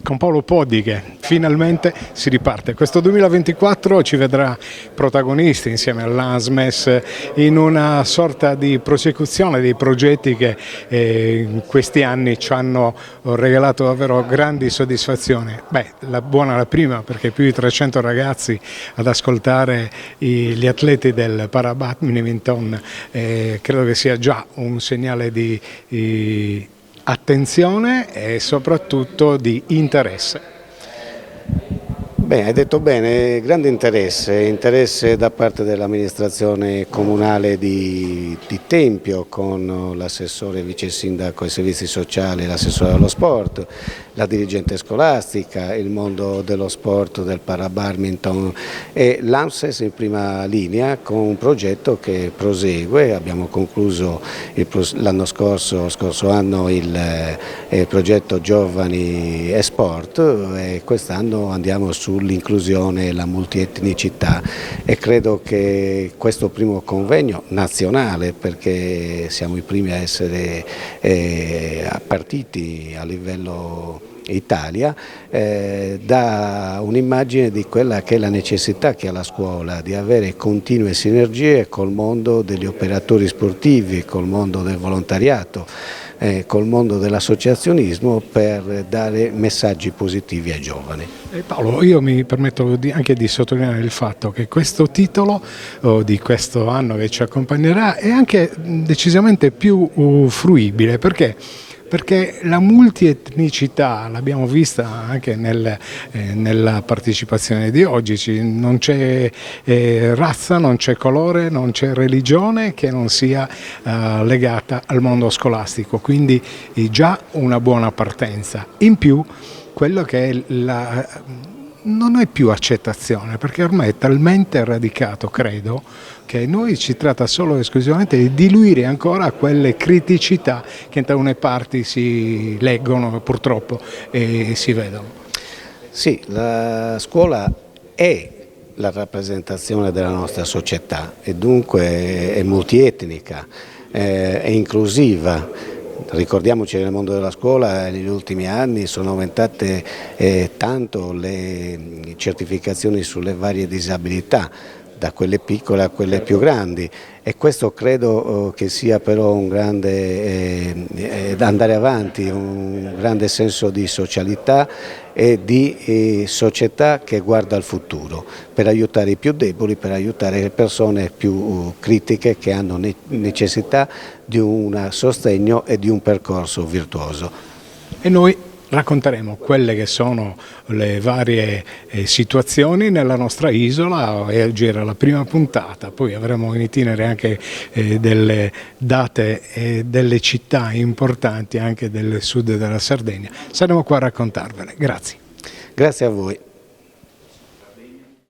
con Paolo Poddi che finalmente si riparte. Questo 2024 ci vedrà protagonisti insieme all'ASMES in una sorta di prosecuzione dei progetti che in questi anni ci hanno regalato davvero grandi soddisfazioni. La prima perché più di 300 ragazzi ad ascoltare gli atleti del para-badminton credo che sia già un segnale di attenzione e soprattutto di interesse. Beh, hai detto bene, grande interesse da parte dell'amministrazione comunale di Tempio con l'assessore vice sindaco ai servizi sociali, l'assessore allo sport, la dirigente scolastica, il mondo dello sport, del para-badminton e l'ANSES in prima linea con un progetto che prosegue. Abbiamo concluso l'anno scorso anno il progetto Giovani e Sport e quest'anno andiamo sull'inclusione e la multietnicità e credo che questo primo convegno nazionale, perché siamo i primi a essere partiti a livello Italia, dà un'immagine di quella che è la necessità che ha la scuola di avere continue sinergie col mondo degli operatori sportivi, col mondo del volontariato, col mondo dell'associazionismo per dare messaggi positivi ai giovani. Paolo, io mi permetto anche di sottolineare il fatto che questo titolo di questo anno che ci accompagnerà è anche decisamente più fruibile perché la multietnicità l'abbiamo vista anche nella partecipazione di oggi, non c'è razza, non c'è colore, non c'è religione che non sia legata al mondo scolastico, quindi è già una buona partenza. In più quello che è non è più accettazione, perché ormai è talmente radicato, credo, che a noi ci tratta solo e esclusivamente di diluire ancora quelle criticità che in talune parti si leggono purtroppo e si vedono. Sì, la scuola è la rappresentazione della nostra società e dunque è multietnica, è inclusiva. Ricordiamoci che nel mondo della scuola negli ultimi anni sono aumentate tanto le certificazioni sulle varie disabilità, da quelle piccole a quelle più grandi, e questo credo che sia però un grande andare avanti, un grande senso di socialità e di società che guarda al futuro, per aiutare i più deboli, per aiutare le persone più critiche che hanno necessità di un sostegno e di un percorso virtuoso. E noi racconteremo quelle che sono le varie situazioni nella nostra isola e oggi era la prima puntata, poi avremo in itinere anche delle date e delle città importanti anche del sud della Sardegna. Saremo qua a raccontarvele. Grazie. Grazie a voi.